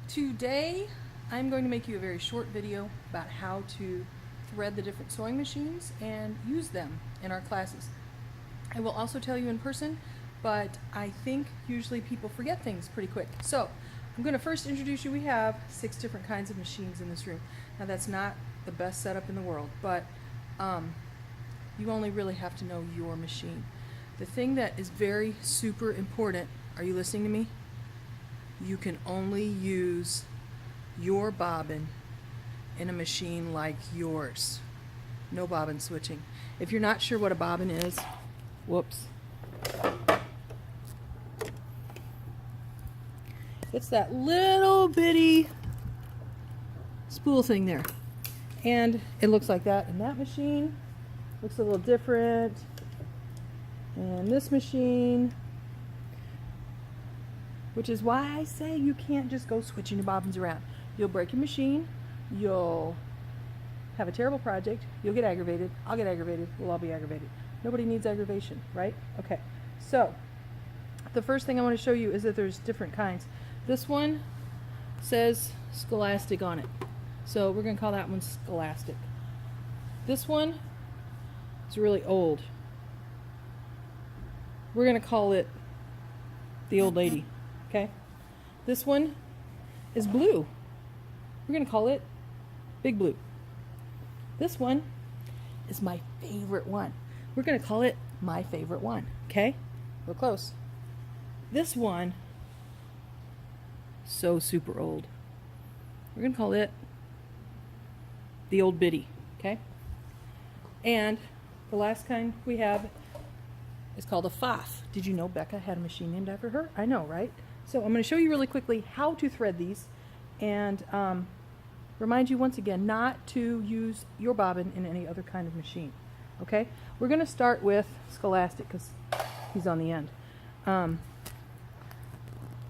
Today I'm going to make you a very short video about how to thread the different sewing machines and use them in our classes. I will also tell you in person, but I think usually people forget things pretty quick. So I'm going to first introduce you. We have 6 different kinds of machines in this room. Now that's not the best setup in the world, but you only really have to know your machine. The thing that is very super important, are you listening to me? You can only use your bobbin in a machine like yours. No bobbin switching. If you're not sure what a bobbin is, whoops. It's that little bitty spool thing there. And it looks like that in that machine. Looks a little different. And this machine, which is why I say you can't just go switching your bobbins around. You'll break your machine, you'll have a terrible project, you'll get aggravated, I'll get aggravated, we'll all be aggravated. Nobody needs aggravation, right? Okay, so the first thing I want to show you is that there's different kinds. This one says Scholastic on it, so we're going to call that one Scholastic. This one is really old. We're going to call it the old lady. Okay, this one is blue. We're going to call it Big Blue. This one is my favorite one. We're going to call it My Favorite One. Okay, real close. This one, so super old. We're going to call it the Old Biddy. Okay, and the last kind we have is called a Pfaff. Did you know Becca had a machine named after her? I know, right? So I'm going to show you really quickly how to thread these and remind you once again not to use your bobbin in any other kind of machine. Okay? We're going to start with Scholastic because he's on the end.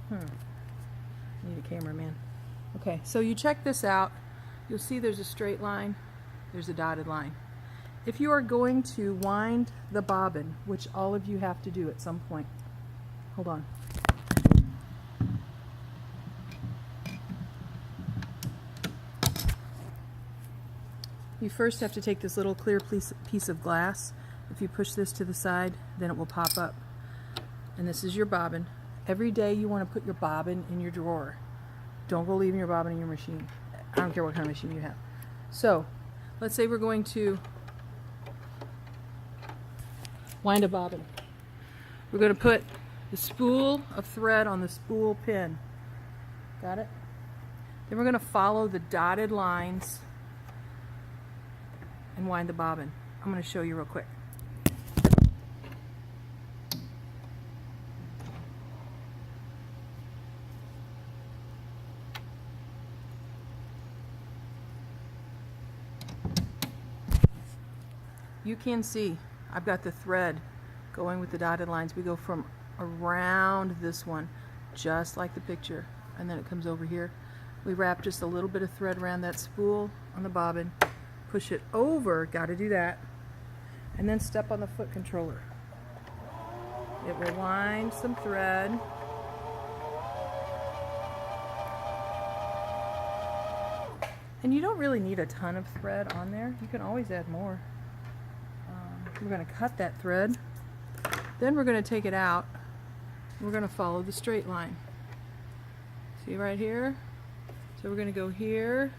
Need a cameraman. Okay, so you check this out. You'll see there's a straight line, there's a dotted line. If you are going to wind the bobbin, which all of you have to do at some point, hold on. You first have to take this little clear piece of glass. If you push this to the side, then it will pop up. And this is your bobbin. Every day you want to put your bobbin in your drawer. Don't go leaving your bobbin in your machine. I don't care what kind of machine you have. So, let's say we're going to wind a bobbin. We're going to put the spool of thread on the spool pin. Got it? Then we're going to follow the dotted lines and wind the bobbin. I'm going to show you real quick. You can see I've got the thread going with the dotted lines. We go from around this one, just like the picture, and then it comes over here. We wrap just a little bit of thread around that spool on the bobbin, push it over, got to do that, and then step on the foot controller. It will wind some thread. And you don't really need a ton of thread on there. You can always add more. We're going to cut that thread, then we're going to take it out. We're going to follow the straight line. See right here? So we're going to go here,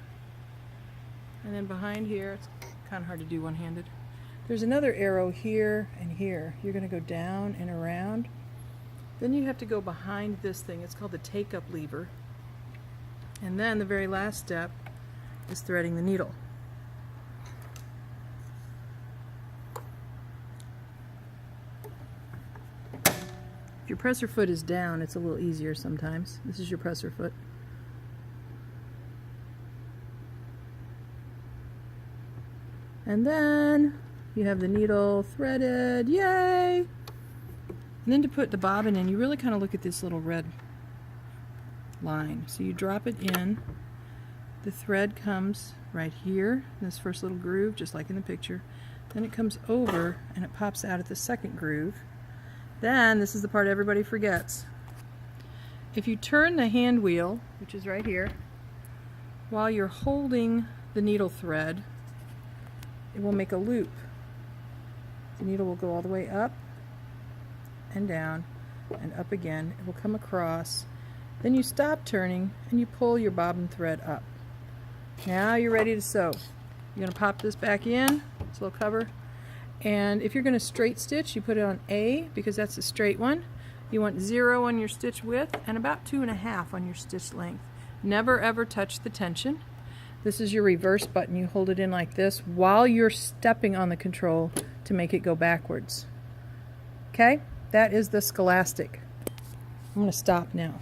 and then behind here. It's kind of hard to do one-handed. There's another arrow here and here. You're going to go down and around. Then you have to go behind this thing. It's called the take-up lever. And then the very last step is threading the needle. If your presser foot is down, it's a little easier sometimes. This is your presser foot. And then you have the needle threaded. Yay! And then to put the bobbin in, you really kind of look at this little red line. So you drop it in. The thread comes right here in this first little groove, just like in the picture. Then it comes over and it pops out at the second groove. Then, this is the part everybody forgets. if you turn the hand wheel, which is right here, while you're holding the needle thread, it will make a loop. The needle will go all the way up and down and up again. It will come across. Then you stop turning and you pull your bobbin thread up. Now you're ready to sew. You're going to pop this back in, this little cover, and if you're going to straight stitch, you put it on A because that's the straight one. You want 0 on your stitch width and about 2.5 on your stitch length. Never ever touch the tension. This is your reverse button. You hold it in like this while you're stepping on the control to make it go backwards. Okay? That is the Scholastic. I'm going to stop now.